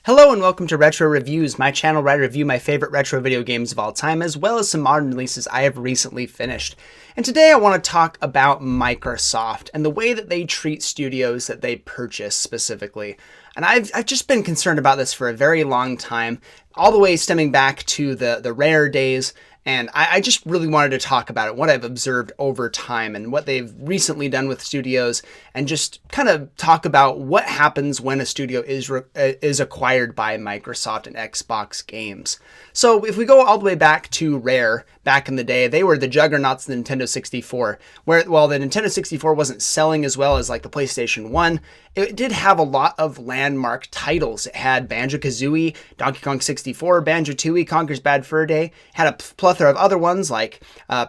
Hello and welcome to Retro Reviews, my channel where I review my favorite retro video games of all time, as well as some modern releases I have recently finished. And today I want to talk about Microsoft and the way that they treat studios that they purchase specifically. And I've just been concerned about this for a very long time, all the way stemming back to the Rare days. And I just really wanted to talk about it, what I've observed over time and what they've recently done with studios, and just kind of talk about what happens when a studio is acquired by Microsoft and Xbox games. So if we go all the way back to Rare, back in the day, they were the juggernauts of the Nintendo 64, where while the Nintendo 64 wasn't selling as well as like the PlayStation 1, it did have a lot of landmark titles. It had Banjo-Kazooie, Donkey Kong 64, Banjo-Tooie, Conker's Bad Fur Day, had a plethora of other ones like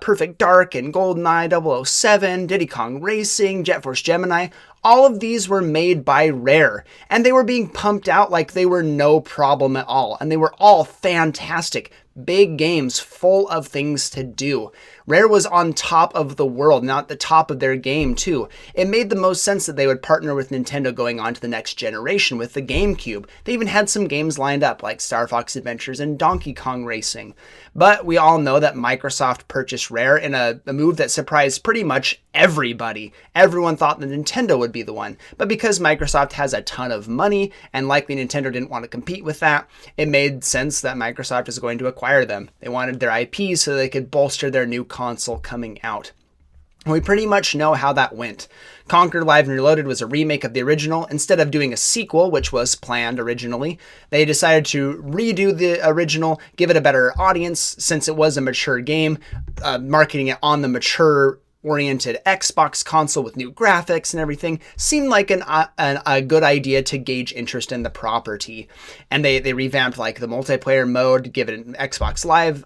Perfect Dark and GoldenEye 007, Diddy Kong Racing, Jet Force Gemini. All of these were made by Rare, and they were being pumped out like they were no problem at all, and they were all fantastic. Big games full of things to do. Rare was on top of the world, not the top of their game too. It made the most sense that they would partner with Nintendo going on to the next generation with the GameCube. They even had some games lined up like Star Fox Adventures and Donkey Kong Racing. But we all know that Microsoft purchased Rare in a move that surprised pretty much everybody. Everyone thought that Nintendo would be the one. But because Microsoft has a ton of money, and likely Nintendo didn't want to compete with that, it made sense that Microsoft is going to acquire them. They wanted their IP so they could bolster their new console coming out. And we pretty much know how that went. Conker Live and Reloaded was a remake of the original. Instead of doing a sequel, which was planned originally, they decided to redo the original, give it a better audience since it was a mature game, marketing it on the mature oriented Xbox console with new graphics and everything seemed like a good idea to gauge interest in the property. And they revamped like the multiplayer mode, give it an Xbox Live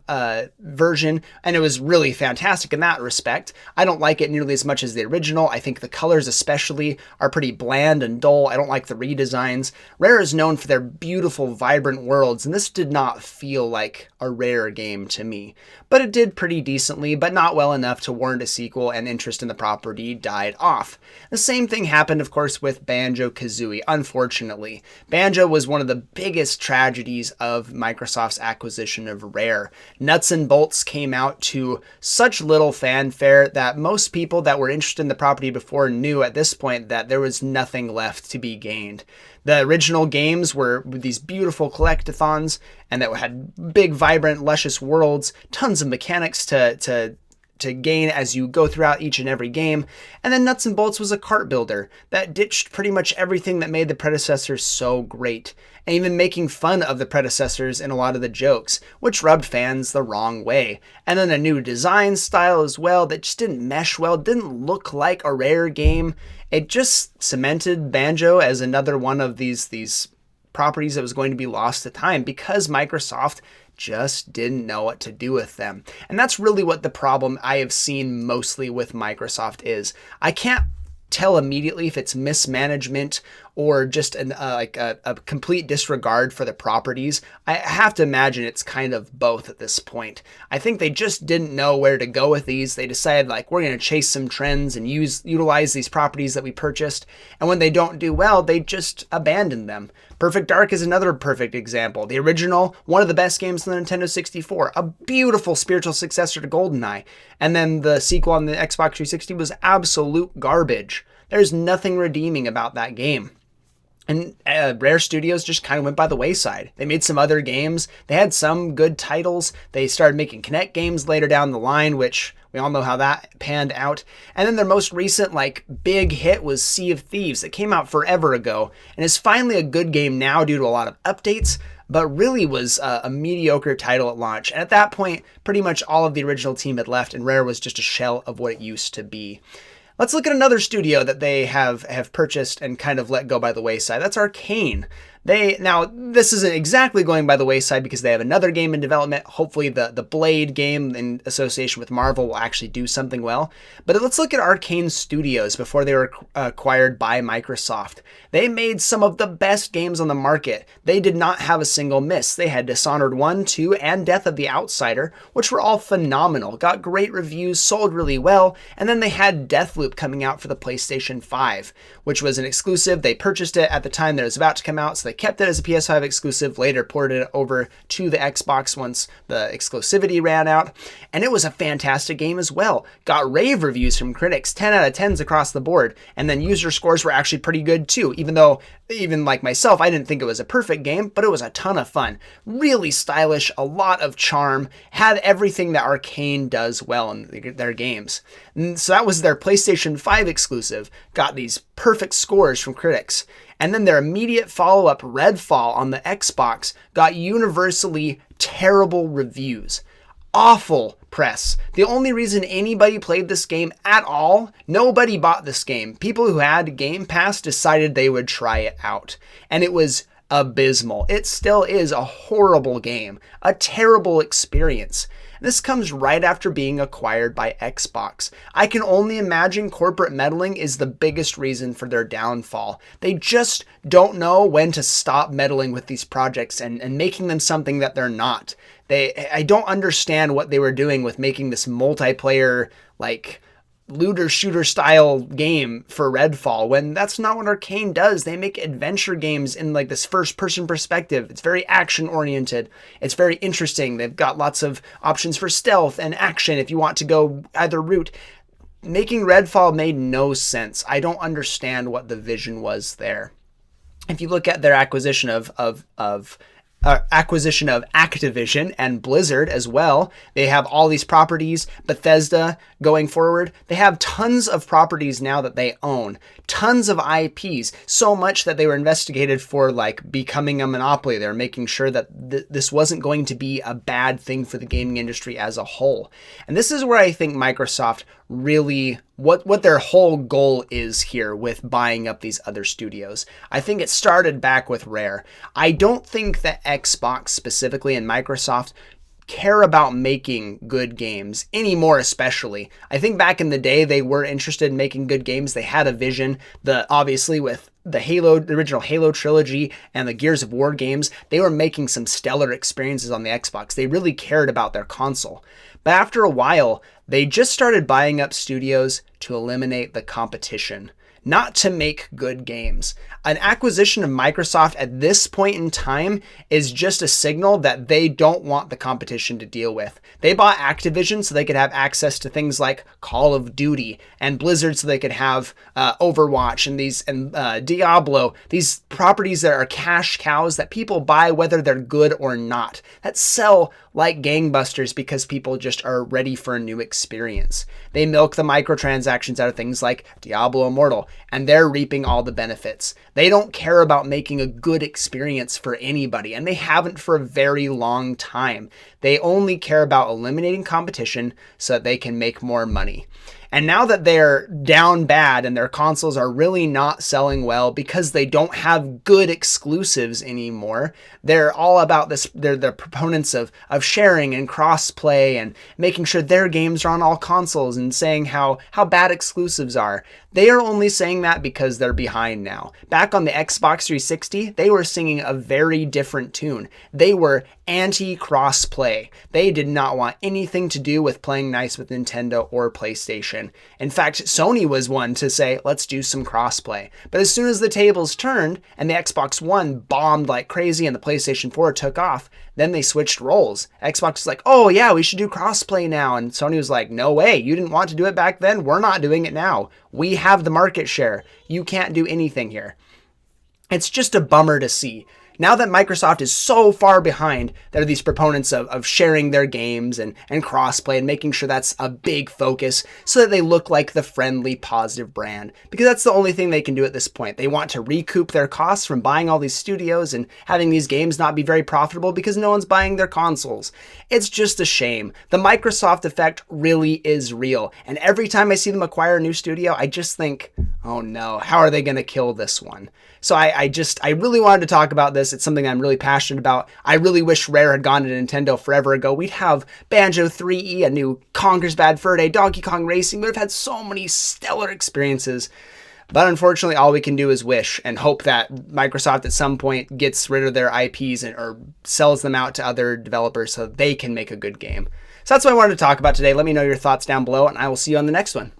version, and it was really fantastic in that respect. I don't like it nearly as much as the original. I think the colors especially are pretty bland and dull. I don't like the redesigns. Rare is known for their beautiful, vibrant worlds, and this did not feel like a Rare game to me. But it did pretty decently, but not well enough to warrant a sequel, and interest in the property died off. The same thing happened, of course, with Banjo-Kazooie, unfortunately. Banjo was one of the biggest tragedies of Microsoft's acquisition of Rare. Nuts and Bolts came out to such little fanfare that most people that were interested in the property before knew at this point that there was nothing left to be gained. The original games were these beautiful collectathons, and that had big, vibrant, luscious worlds, tons of mechanics to gain as you go throughout each and every game. And then Nuts and Bolts was a cart builder that ditched pretty much everything that made the predecessors so great, and even making fun of the predecessors in a lot of the jokes, which rubbed fans the wrong way. And then a new design style as well that just didn't mesh well, didn't look like a Rare game. It just cemented Banjo as another one of these properties that was going to be lost to time because Microsoft just didn't know what to do with them. And that's really what the problem I have seen mostly with Microsoft is. I can't tell immediately if it's mismanagement or just a complete disregard for the properties. I have to imagine it's kind of both at this point. I think they just didn't know where to go with these. They decided like, we're going to chase some trends and utilize these properties that we purchased. And when they don't do well, they just abandon them. Perfect Dark is another perfect example. The original, one of the best games on the Nintendo 64, a beautiful spiritual successor to GoldenEye. And then the sequel on the Xbox 360 was absolute garbage. There's nothing redeeming about that game. And Rare Studios just kind of went by the wayside. They made some other games. They had some good titles. They started making Kinect games later down the line, which we all know how that panned out. And then their most recent big hit was Sea of Thieves that came out forever ago and is finally a good game now due to a lot of updates, but really was a mediocre title at launch. And at that point, pretty much all of the original team had left and Rare was just a shell of what it used to be. Let's look at another studio that they have purchased and kind of let go by the wayside. That's Arcane. Now, this isn't exactly going by the wayside because they have another game in development. Hopefully the Blade game in association with Marvel will actually do something well. But let's look at Arcane Studios before they were acquired by Microsoft. They made some of the best games on the market. They did not have a single miss. They had Dishonored 1, 2, and Death of the Outsider, which were all phenomenal, got great reviews, sold really well, and then they had Deathloop coming out for the PlayStation 5, which was an exclusive. They purchased it at the time that it was about to come out, so They kept it as a PS5 exclusive, later ported it over to the Xbox once the exclusivity ran out, and it was a fantastic game as well. Got rave reviews from critics, 10 out of 10s across the board, and then user scores were actually pretty good too, even though, even like myself, I didn't think it was a perfect game, but it was a ton of fun. Really stylish, a lot of charm, had everything that Arcane does well in their games. And so that was their PlayStation 5 exclusive, got these perfect scores from critics. And then their immediate follow-up, Redfall, on the Xbox, got universally terrible reviews. Awful press. The only reason anybody played this game at all, nobody bought this game. People who had Game Pass decided they would try it out. And it was abysmal. It still is a horrible game, a terrible experience. This comes right after being acquired by Xbox. I can only imagine corporate meddling is the biggest reason for their downfall. They just don't know when to stop meddling with these projects and making them something that they're not. I don't understand what they were doing with making this multiplayer, like, looter shooter style game for Redfall, when that's not what Arcane does. They make adventure games in like this first person perspective. It's very action oriented. It's very interesting. They've got lots of options for stealth and action if you want to go either route. Making Redfall made no sense. I don't understand what the vision was there. If you look at their acquisition of Activision and Blizzard as well. They have all these properties, Bethesda going forward. They have tons of properties now that they own, tons of IPs, so much that they were investigated for like becoming a monopoly. They're making sure that this wasn't going to be a bad thing for the gaming industry as a whole. And this is where I think Microsoft really, what their whole goal is here with buying up these other studios. I think it started back with Rare. I don't think that Xbox specifically and Microsoft care about making good games anymore, especially. I think back in the day they were interested in making good games. They had a vision. Obviously with the original Halo trilogy and the Gears of War games, they were making some stellar experiences on the Xbox. They really cared about their console. But after a while, they just started buying up studios to eliminate the competition, not to make good games. An acquisition of Microsoft at this point in time is just a signal that they don't want the competition to deal with. They bought Activision so they could have access to things like Call of Duty, and Blizzard so they could have Overwatch and Diablo, these properties that are cash cows that people buy whether they're good or not, that sell like gangbusters because people just are ready for a new experience. They milk the microtransactions out of things like Diablo Immortal, and they're reaping all the benefits. They don't care about making a good experience for anybody, and they haven't for a very long time. They only care about eliminating competition so that they can make more money. And now that they're down bad and their consoles are really not selling well because they don't have good exclusives anymore, they're all about this. They're the proponents of sharing and cross-play and making sure their games are on all consoles and saying how bad exclusives are. They are only saying that because they're behind now. Back on the Xbox 360, they were singing a very different tune. They were anti-cross-play. They did not want anything to do with playing nice with Nintendo or PlayStation. In fact, Sony was one to say, let's do some cross-play. But as soon as the tables turned and the Xbox One bombed like crazy and the PlayStation 4 took off, then they switched roles. Xbox was like, oh yeah, we should do cross-play now. And Sony was like, no way, you didn't want to do it back then. We're not doing it now. We have the market share. You can't do anything here. It's just a bummer to see. Now that Microsoft is so far behind, there are these proponents of sharing their games and crossplay and making sure that's a big focus so that they look like the friendly, positive brand. Because that's the only thing they can do at this point. They want to recoup their costs from buying all these studios and having these games not be very profitable because no one's buying their consoles. It's just a shame. The Microsoft effect really is real. And every time I see them acquire a new studio, I just think, oh no, how are they going to kill this one? So I really wanted to talk about this. It's something I'm really passionate about. I really wish Rare had gone to Nintendo forever ago. We'd have Banjo 3E, a new Conker's Bad Fur Day, Donkey Kong Racing. We'd have had so many stellar experiences. But unfortunately, all we can do is wish and hope that Microsoft at some point gets rid of their IPs or sells them out to other developers so they can make a good game. So that's what I wanted to talk about today. Let me know your thoughts down below, and I will see you on the next one.